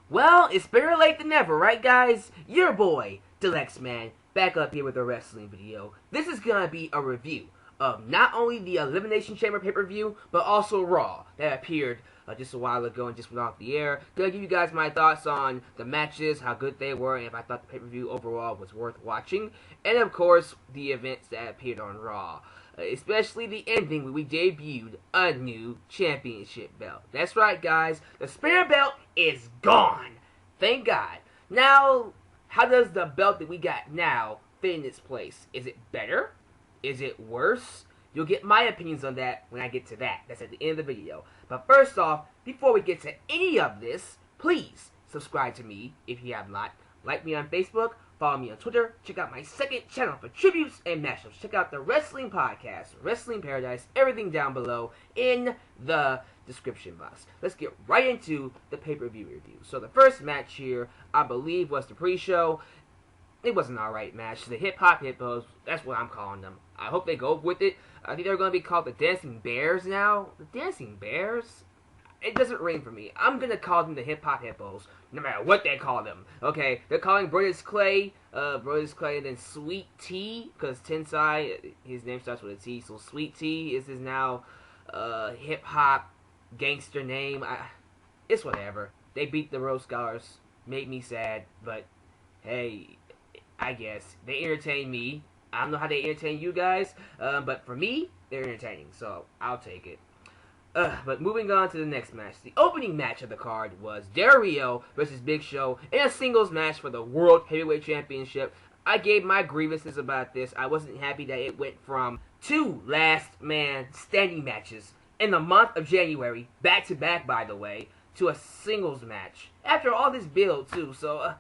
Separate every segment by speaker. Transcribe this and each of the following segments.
Speaker 1: Well, it's better late than never, right guys? Your boy, Deluxe Man, back up here with a wrestling video. This is gonna be a review of not only the Elimination Chamber pay-per-view, but also Raw, that appeared just a while ago and just went off the air. Gonna give you guys my thoughts on the matches, how good they were, and if I thought the pay-per-view overall was worth watching. And of course, the events that appeared on Raw. Especially the ending when we debuted a new championship belt. That's right, guys. The spare belt is gone. Thank God. Now, how does the belt that we got now fit in its place? Is it better? Is it worse? You'll get my opinions on that when I get to that. That's at the end of the video. But first off, before we get to any of this, please subscribe to me if you have not. Like me on Facebook. Follow me on Twitter. Check out my second channel for tributes and mashups. Check out the Wrestling Podcast, Wrestling Paradise, everything down below in the description box. Let's get right into the pay-per-view review. So the first match here, I believe, was the pre-show. It was an alright match. The hip-hop hippos, that's what I'm calling them. I hope they go with it. I think they're going to be called the Dancing Bears now. The Dancing Bears? It doesn't ring for me. I'm gonna call them the Hip Hop Hippos, no matter what they call them. Okay, they're calling Brodus Clay, and then Sweet T, because Tensai, his name starts with a T, so Sweet T is his now hip hop gangster name. It's whatever. They beat the Rose Scholars, made me sad, but hey, I guess they entertain me. I don't know how they entertain you guys, but for me, they're entertaining, so I'll take it. But moving on to the next match. The opening match of the card was Dario versus Big Show in a singles match for the World Heavyweight Championship. I gave my grievances about this. I wasn't happy that it went from 2 last man standing matches in the month of January, back to back by the way, to a singles match. After all this build too, so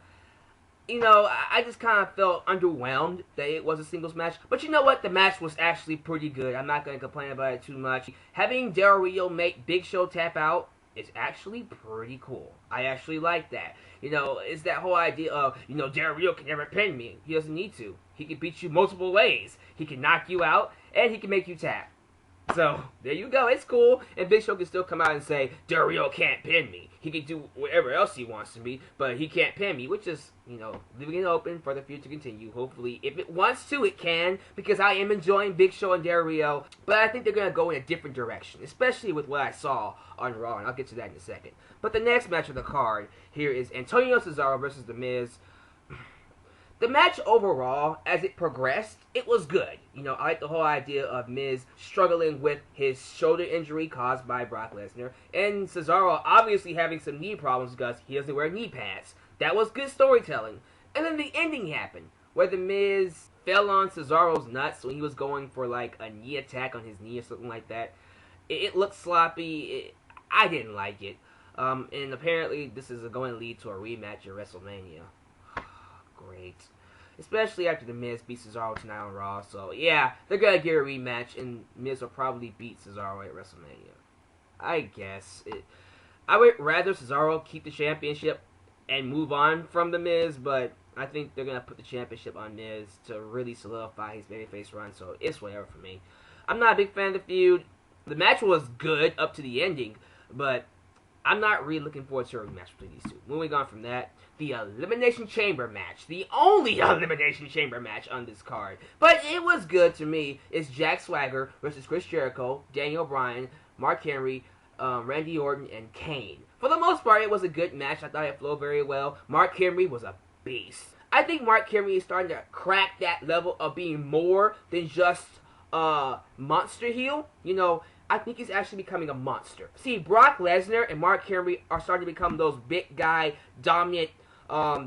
Speaker 1: you know, I just kind of felt underwhelmed that it was a singles match. But you know what? The match was actually pretty good. I'm not going to complain about it too much. Having Dario make Big Show tap out is actually pretty cool. I actually like that. You know, it's that whole idea of, you know, Dario can never pin me. He doesn't need to. He can beat you multiple ways. He can knock you out, and he can make you tap. So, there you go. It's cool. And Big Show can still come out and say, Dario can't pin me. He can do whatever else he wants to me, but he can't pin me, which is, you know, leaving it open for the future to continue. Hopefully, if it wants to, it can, because I am enjoying Big Show and Dario, but I think they're going to go in a different direction, especially with what I saw on Raw, and I'll get to that in a second. But the next match of the card here is Antonio Cesaro versus The Miz. The match overall, as it progressed, it was good. You know, I like the whole idea of Miz struggling with his shoulder injury caused by Brock Lesnar, and Cesaro obviously having some knee problems because he doesn't wear knee pads. That was good storytelling. And then the ending happened, where The Miz fell on Cesaro's nuts when he was going for like a knee attack on his knee or something like that. It looked sloppy. I didn't like it. And apparently this is going to lead to a rematch at WrestleMania. Great. Especially after The Miz beat Cesaro tonight on Raw. So, yeah, they're going to get a rematch, and Miz will probably beat Cesaro at WrestleMania. I guess. I would rather Cesaro keep the championship and move on from The Miz, but I think they're going to put the championship on Miz to really solidify his babyface run, so it's whatever for me. I'm not a big fan of the feud. The match was good up to the ending, but I'm not really looking forward to a rematch between these two. Moving on from that, the Elimination Chamber match. The only Elimination Chamber match on this card. But it was good to me. It's Jack Swagger versus Chris Jericho, Daniel Bryan, Mark Henry, Randy Orton, and Kane. For the most part, it was a good match. I thought it flowed very well. Mark Henry was a beast. I think Mark Henry is starting to crack that level of being more than just monster heel. You know, I think he's actually becoming a monster. See, Brock Lesnar and Mark Henry are starting to become those big guy, dominant,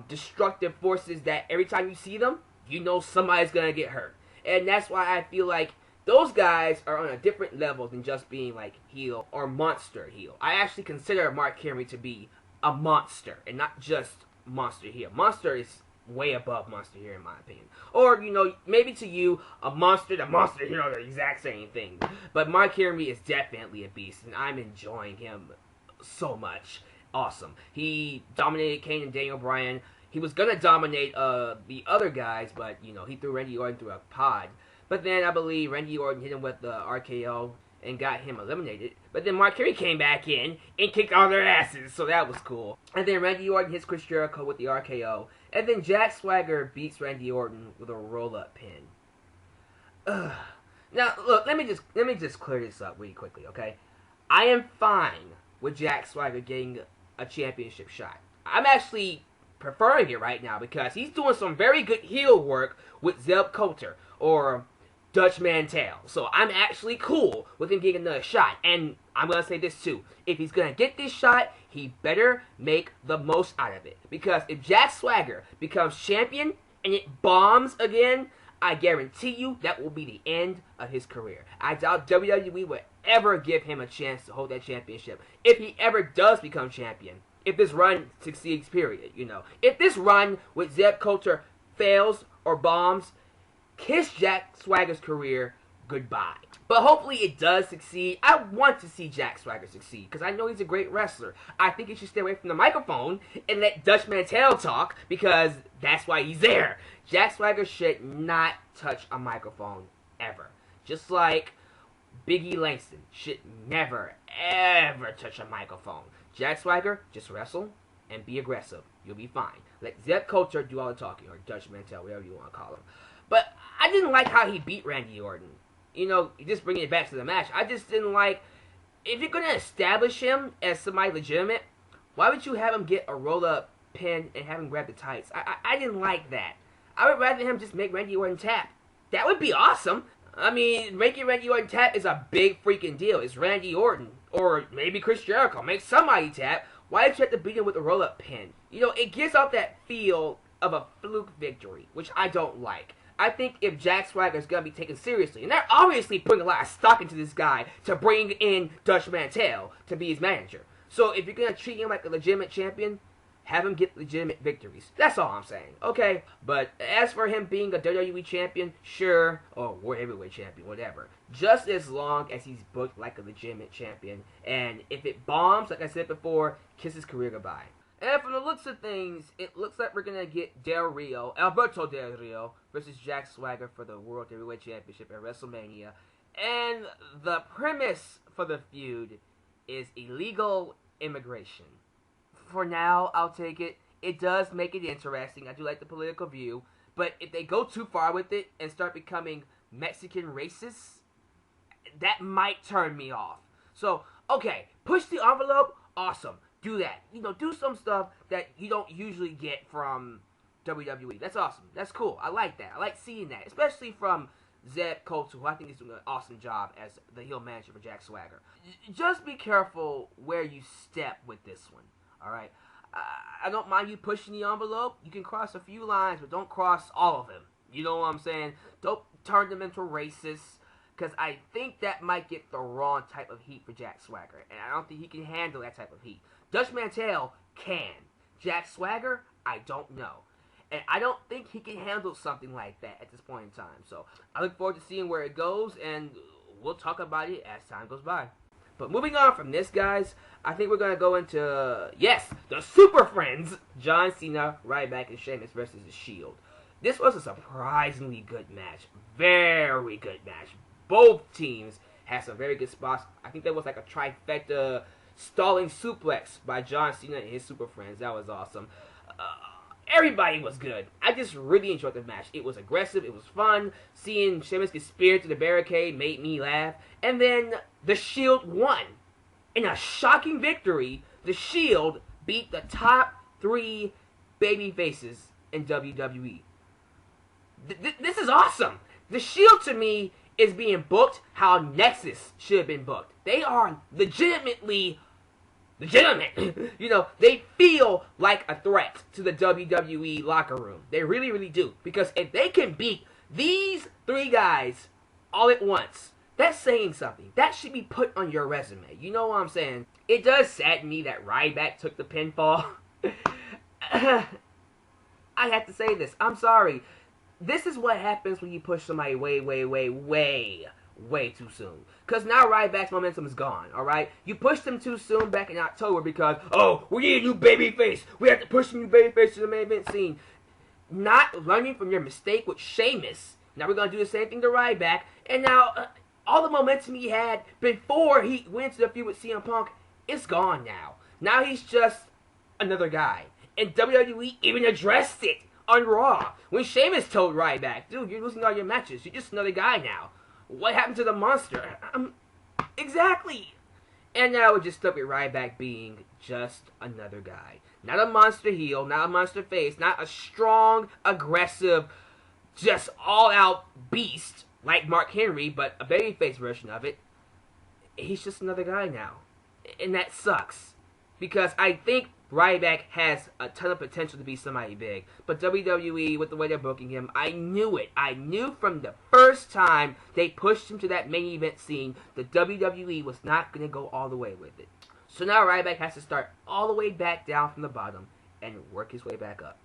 Speaker 1: destructive forces that every time you see them, you know somebody's going to get hurt. And that's why I feel like those guys are on a different level than just being like heel or monster heel. I actually consider Mark Henry to be a monster and not just monster heel. Monster is way above monster here in my opinion. Or, you know, maybe to you, a monster, the monster hero are the exact same thing. But Mark Henry is definitely a beast, and I'm enjoying him so much. Awesome. He dominated Kane and Daniel Bryan. He was going to dominate the other guys, but, you know, he threw Randy Orton through a pod. But then I believe Randy Orton hit him with the RKO, and got him eliminated. But then Mark Henry came back in and kicked all their asses, so that was cool. And then Randy Orton hits Chris Jericho with the RKO. And then Jack Swagger beats Randy Orton with a roll-up pin. Ugh. Now, look, let me just clear this up really quickly, okay? I am fine with Jack Swagger getting a championship shot. I'm actually preferring it right now because he's doing some very good heel work with Zeb Coulter or Dutch Mantel. So I'm actually cool with him getting another shot. And I'm going to say this too. If he's going to get this shot, he better make the most out of it. Because if Jack Swagger becomes champion and it bombs again, I guarantee you that will be the end of his career. I doubt WWE will ever give him a chance to hold that championship. If he ever does become champion. If this run succeeds, period, you know. If this run with Zeb Coulter fails or bombs, kiss Jack Swagger's career goodbye. But hopefully it does succeed. I want to see Jack Swagger succeed because I know he's a great wrestler. I think he should stay away from the microphone and let Dutch Mantel talk because that's why he's there. Jack Swagger should not touch a microphone ever. Just like Biggie Langston should never, ever touch a microphone. Jack Swagger, just wrestle and be aggressive. You'll be fine. Let Zeb Coulter do all the talking, or Dutch Mantel, whatever you want to call him. But I didn't like how he beat Randy Orton. You know, just bringing it back to the match. I just didn't like, if you're going to establish him as somebody legitimate, why would you have him get a roll-up pin and have him grab the tights? I didn't like that. I would rather him just make Randy Orton tap. That would be awesome. I mean, making Randy Orton tap is a big freaking deal. It's Randy Orton. Or maybe Chris Jericho. Make somebody tap. Why did you have to beat him with a roll-up pin? You know, it gives off that feel of a fluke victory, which I don't like. I think if Jack Swagger is going to be taken seriously, and they're obviously putting a lot of stock into this guy to bring in Dutch Mantel to be his manager. So if you're going to treat him like a legitimate champion, have him get legitimate victories. That's all I'm saying, okay? But as for him being a WWE champion, sure, or World Heavyweight champion, whatever. Just as long as he's booked like a legitimate champion. And if it bombs, like I said before, kiss his career goodbye. And from the looks of things, it looks like we're going to get Del Rio, Alberto Del Rio, versus Jack Swagger for the World Heavyweight Championship at WrestleMania. And the premise for the feud is illegal immigration. For now, I'll take it. It does make it interesting. I do like the political view. But if they go too far with it and start becoming Mexican racists, that might turn me off. So, okay, push the envelope, awesome. Do that. You know, do some stuff that you don't usually get from WWE. That's awesome. That's cool. I like that. I like seeing that. Especially from Zeb Coulter, who I think is doing an awesome job as the heel manager for Jack Swagger. Just be careful where you step with this one. Alright? I don't mind you pushing the envelope. You can cross a few lines, but don't cross all of them. You know what I'm saying? Don't turn them into racists. Because I think that might get the wrong type of heat for Jack Swagger. And I don't think he can handle that type of heat. Dutch Mantel can. Jack Swagger, I don't know. And I don't think he can handle something like that at this point in time. So I look forward to seeing where it goes. And we'll talk about it as time goes by. But moving on from this, guys, I think we're going to go into, yes, the Super Friends, John Cena, Ryback, and Sheamus versus The Shield. This was a surprisingly good match. Very good match. Both teams had some very good spots. I think there was like a trifecta stalling suplex by John Cena and his Super Friends. That was awesome. Everybody was good. I just really enjoyed the match. It was aggressive. It was fun. Seeing Sheamus get speared to the barricade made me laugh. And then The Shield won. In a shocking victory, The Shield beat the top 3 baby faces in WWE. This is awesome. The Shield, to me, is being booked how Nexus should have been booked. They are legitimately legitimate. You know, they feel like a threat to the WWE locker room. They really, really do. Because if they can beat these 3 guys all at once, that's saying something. That should be put on your resume. You know what I'm saying? It does sadden me that Ryback took the pinfall. I have to say this. I'm sorry. This is what happens when you push somebody way too soon. Because now Ryback's momentum is gone, alright? You pushed him too soon back in October because, oh, we need a new babyface. We have to push a new babyface to the main event scene. Not learning from your mistake with Sheamus. Now we're going to do the same thing to Ryback. And now, All the momentum he had before he went to the feud with CM Punk, it's gone now. Now he's just another guy. And WWE even addressed it on Raw when Sheamus told Ryback, dude, you're losing all your matches. You're just another guy now. What happened to the monster? Exactly. And now we're just stuck with Ryback being just another guy. Not a monster heel, not a monster face, not a strong, aggressive, just all-out beast like Mark Henry, but a babyface version of it. He's just another guy now. And that sucks. Because I think Ryback has a ton of potential to be somebody big. But WWE, with the way they're booking him, I knew it. I knew from the first time they pushed him to that main event scene that WWE was not going to go all the way with it. So now Ryback has to start all the way back down from the bottom and work his way back up.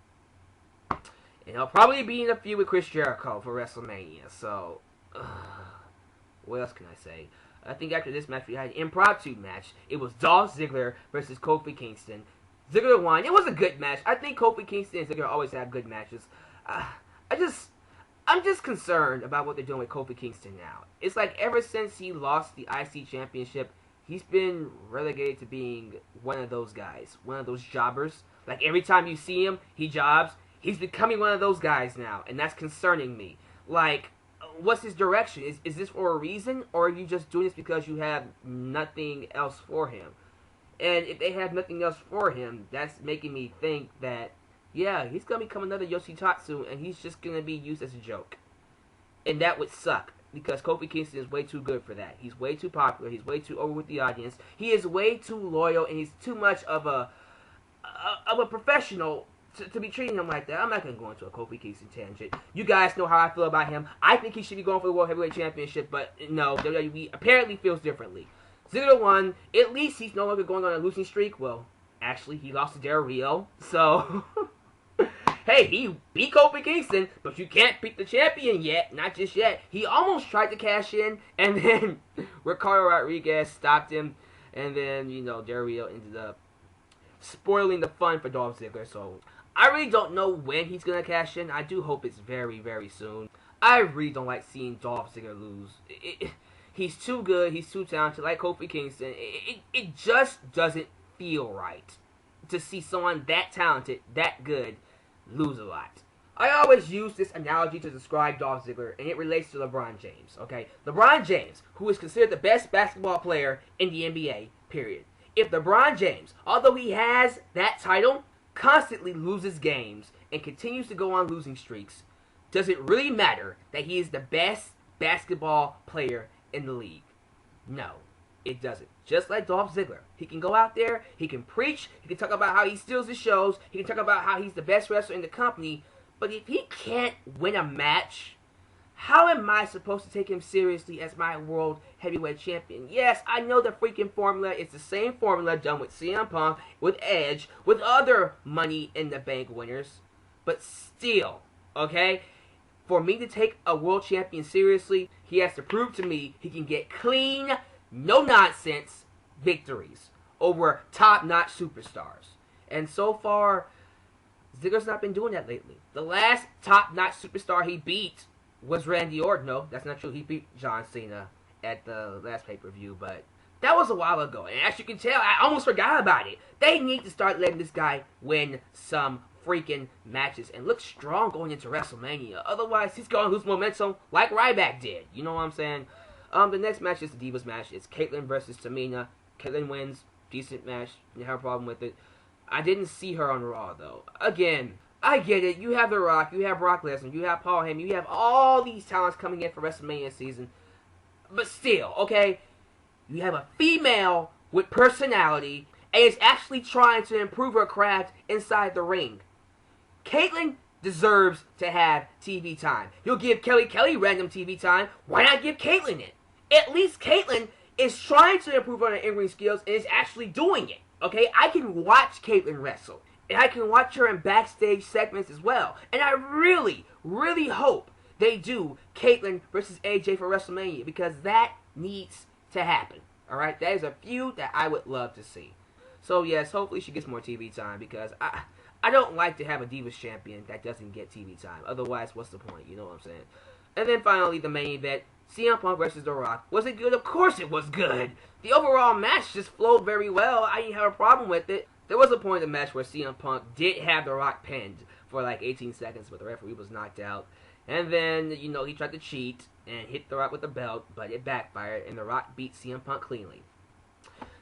Speaker 1: And he'll probably be in a feud with Chris Jericho for WrestleMania. So, what else can I say? I think after this match, we had an impromptu match. It was Dolph Ziggler versus Kofi Kingston. Ziggler won. It was a good match. I think Kofi Kingston and Ziggler always have good matches. I'm just concerned about what they're doing with Kofi Kingston now. It's like ever since he lost the IC Championship, he's been relegated to being one of those guys, one of those jobbers. Like every time you see him, he jobs. He's becoming one of those guys now, and that's concerning me. Like, what's his direction? Is this for a reason, or are you just doing this because you have nothing else for him? And if they have nothing else for him, that's making me think that, yeah, he's going to become another Yoshitatsu, and he's just going to be used as a joke. And that would suck, because Kofi Kingston is way too good for that. He's way too popular. He's way too over with the audience. He is way too loyal, and he's too much of a professional to be treating him like that. I'm not going to go into a Kofi Kingston tangent. You guys know how I feel about him. I think he should be going for the World Heavyweight Championship, but no, WWE apparently feels differently. Ziggler won. At least he's no longer going on a losing streak. Well, actually, he lost to Dario. So, hey, he beat Kofi Kingston, but you can't beat the champion yet. Not just yet. He almost tried to cash in, and then Ricardo Rodriguez stopped him, and then, Dario ended up spoiling the fun for Dolph Ziggler. So, I really don't know when he's going to cash in. I do hope it's very, very soon. I really don't like seeing Dolph Ziggler lose. He's too good. He's too talented, like Kofi Kingston. It just doesn't feel right to see someone that talented, that good, lose a lot. I always use this analogy to describe Dolph Ziggler, and it relates to LeBron James, okay? LeBron James, who is considered the best basketball player in the NBA, period. If LeBron James, although he has that title, constantly loses games and continues to go on losing streaks, does it really matter that he is the best basketball player in the league? No, it doesn't. Just like Dolph Ziggler. He can go out there, he can preach, he can talk about how he steals the shows, he can talk about how he's the best wrestler in the company, but if he can't win a match, how am I supposed to take him seriously as my world heavyweight champion? Yes, I know the freaking formula is the same formula done with CM Punk, with Edge, with other Money in the Bank winners, but still, okay? For me to take a world champion seriously, he has to prove to me he can get clean, no-nonsense victories over top-notch superstars. And so far, Ziggler's not been doing that lately. The last top-notch superstar he beat was Randy Orton. No, that's not true. He beat John Cena at the last pay-per-view, but that was a while ago. And as you can tell, I almost forgot about it. They need to start letting this guy win some freaking matches and look strong going into WrestleMania. Otherwise, he's going to lose momentum like Ryback did. You know what I'm saying? The next match is the Divas match. It's Kaitlyn versus Tamina. Kaitlyn wins. Decent match. You have a problem with it. I didn't see her on Raw, though. Again, I get it. You have The Rock. You have Brock Lesnar. You have Paul Heyman. You have all these talents coming in for WrestleMania season. But still, okay? You have a female with personality and is actually trying to improve her craft inside the ring. Kaitlyn deserves to have TV time. You'll give Kelly random TV time. Why not give Kaitlyn it? At least Kaitlyn is trying to improve on her in-ring skills and is actually doing it. Okay? I can watch Kaitlyn wrestle. And I can watch her in backstage segments as well. And I really, really hope they do Kaitlyn versus AJ for WrestleMania, because that needs to happen. Alright? That is a feud that I would love to see. So yes, hopefully she gets more TV time, because I don't like to have a Divas champion that doesn't get TV time. Otherwise, what's the point? You know what I'm saying? And then finally, the main event, CM Punk versus The Rock. Was it good? Of course it was good. The overall match just flowed very well. I didn't have a problem with it. There was a point in the match where CM Punk did have The Rock pinned for like 18 seconds, but the referee was knocked out. And then, he tried to cheat and hit The Rock with the belt, but it backfired, and The Rock beat CM Punk cleanly.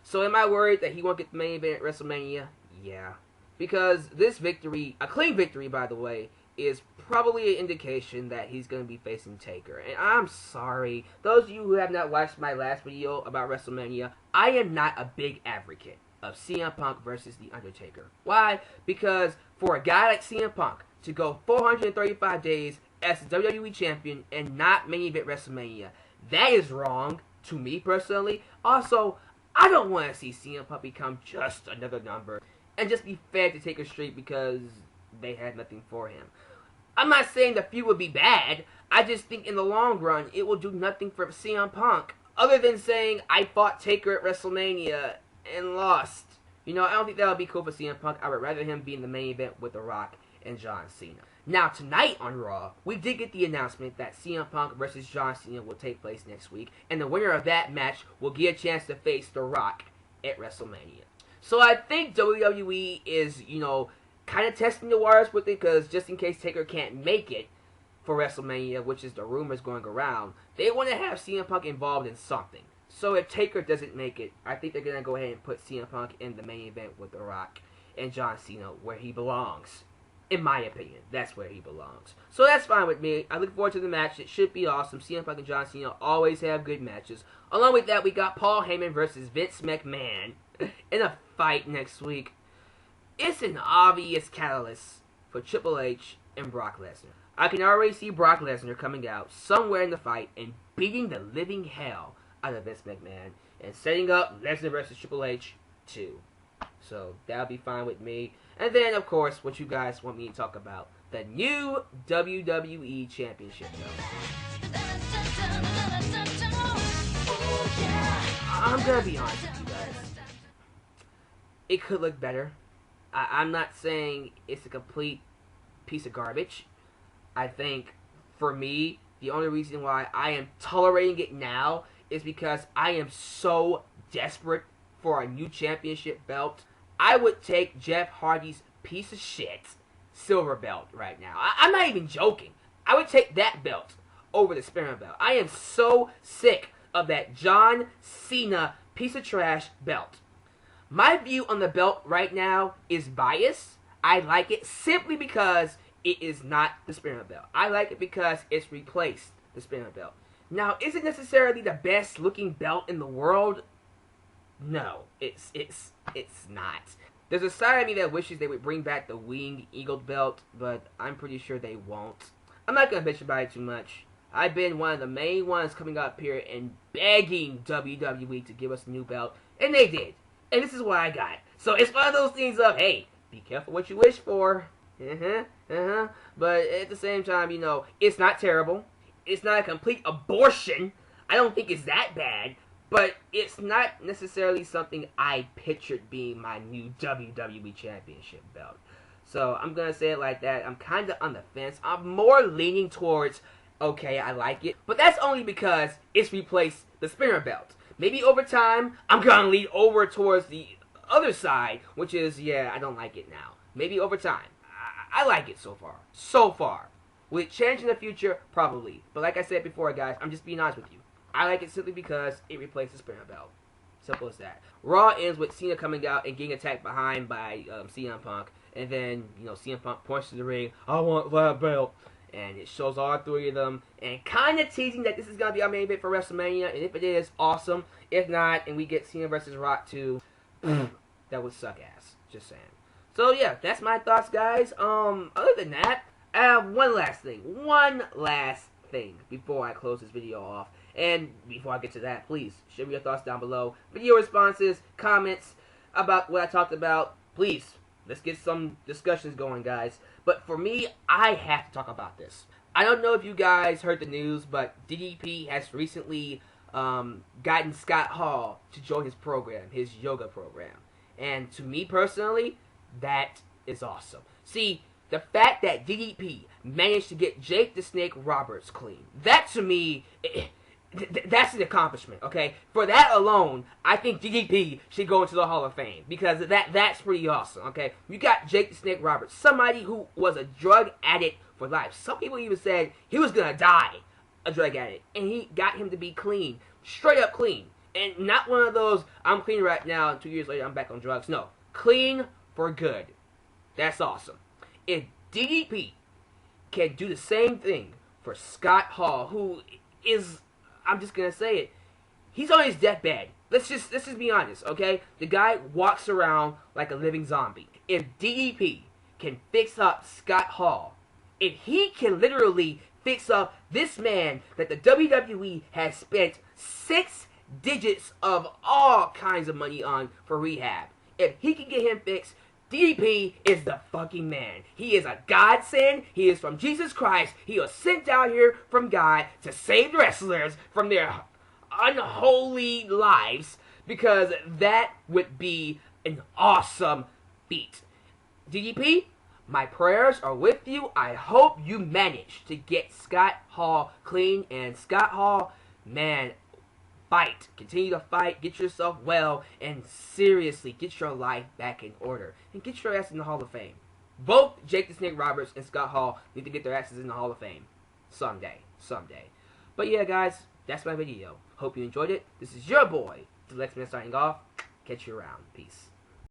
Speaker 1: So am I worried that he won't get the main event at WrestleMania? Yeah. Because this victory, a clean victory by the way, is probably an indication that he's going to be facing Taker. And I'm sorry, those of you who have not watched my last video about WrestleMania, I am not a big advocate of CM Punk versus The Undertaker. Why? Because for a guy like CM Punk to go 435 days as the WWE Champion and not main event WrestleMania, that is wrong to me personally. Also, I don't want to see CM Punk become just another number and just be fed to Taker Street because they had nothing for him. I'm not saying the feud would be bad. I just think in the long run, it will do nothing for CM Punk other than saying, I fought Taker at WrestleMania and lost. I don't think that would be cool for CM Punk. I would rather him be in the main event with The Rock and John Cena. Now, tonight on Raw, we did get the announcement that CM Punk versus John Cena will take place next week, and the winner of that match will get a chance to face The Rock at WrestleMania. So I think WWE is, kind of testing the waters with it, because just in case Taker can't make it for WrestleMania, which is the rumors going around, they want to have CM Punk involved in something. So if Taker doesn't make it, I think they're going to go ahead and put CM Punk in the main event with The Rock and John Cena, where he belongs. In my opinion, that's where he belongs. So that's fine with me. I look forward to the match. It should be awesome. CM Punk and John Cena always have good matches. Along with that, we got Paul Heyman versus Vince McMahon in a fight next week. It's an obvious catalyst for Triple H and Brock Lesnar. I can already see Brock Lesnar coming out somewhere in the fight and beating the living hell out of Vince McMahon and setting up Lesnar versus Triple H too. So that'll be fine with me. And then, of course, what you guys want me to talk about, the new WWE Championship belt. I'm gonna be honest with you guys. It could look better. I'm not saying it's a complete piece of garbage. I think, for me, the only reason why I am tolerating it now is because I am so desperate for a new championship belt. I would take Jeff Hardy's piece of shit silver belt right now. I'm not even joking. I would take that belt over the spinner belt. I am so sick of that John Cena piece of trash belt. My view on the belt right now is biased. I like it simply because it is not the spinner belt. I like it because it's replaced the spinner belt. Now, is it necessarily the best looking belt in the world? No, it's not. There's a side of me that wishes they would bring back the winged eagle belt, but I'm pretty sure they won't. I'm not going to bitch about it too much. I've been one of the main ones coming up here and begging WWE to give us a new belt, and they did. And this is what I got. So it's one of those things of, hey, be careful what you wish for. But at the same time, it's not terrible. It's not a complete abortion. I don't think it's that bad. But it's not necessarily something I pictured being my new WWE Championship belt. So I'm going to say it like that. I'm kind of on the fence. I'm more leaning towards, okay, I like it. But that's only because it's replaced the spinner belt. Maybe over time, I'm going to lean over towards the other side, which is, yeah, I don't like it now. Maybe over time. I like it so far. So far. Will it change in the future? Probably. But like I said before, guys, I'm just being honest with you. I like it simply because it replaces the spinner belt. Simple as that. Raw ends with Cena coming out and getting attacked behind by CM Punk. And then, CM Punk points to the ring, I want that belt. And it shows all three of them. And kind of teasing that this is going to be our main event for WrestleMania. And if it is, awesome. If not, and we get Cena versus Rock 2, that would suck ass. Just saying. So, yeah, that's my thoughts, guys. Other than that, I have one last thing. One last thing before I close this video off. And before I get to that, please share your thoughts down below. Video responses, comments about what I talked about. Please, let's get some discussions going, guys. But for me, I have to talk about this. I don't know if you guys heard the news, but DDP has recently gotten Scott Hall to join his program, his yoga program. And to me personally, that is awesome. See, The fact that DDP managed to get Jake the Snake Roberts clean, that to me, that's an accomplishment, okay? For that alone, I think DDP should go into the Hall of Fame, because that's pretty awesome, okay? You got Jake the Snake Roberts, somebody who was a drug addict for life. Some people even said he was going to die a drug addict, and he got him to be clean, straight up clean. And not one of those, I'm clean right now, and 2 years later I'm back on drugs. No, clean for good. That's awesome. If DDP can do the same thing for Scott Hall, who is, I'm just gonna say it, he's on his deathbed. Let's just be honest, okay? The guy walks around like a living zombie. If DDP can fix up Scott Hall, if he can literally fix up this man that the WWE has spent 6 digits of all kinds of money on for rehab, if he can get him fixed, DDP is the fucking man. He is a godsend. He is from Jesus Christ. He was sent down here from God to save wrestlers from their unholy lives, because that would be an awesome feat. DDP, my prayers are with you. I hope you manage to get Scott Hall clean. And Scott Hall, man, fight. Continue to fight. Get yourself well. And seriously, get your life back in order. And get your ass in the Hall of Fame. Both Jake the Snake Roberts and Scott Hall need to get their asses in the Hall of Fame. Someday. But yeah, guys, that's my video. Hope you enjoyed it. This is your boy, Alex Man, signing off. Catch you around. Peace.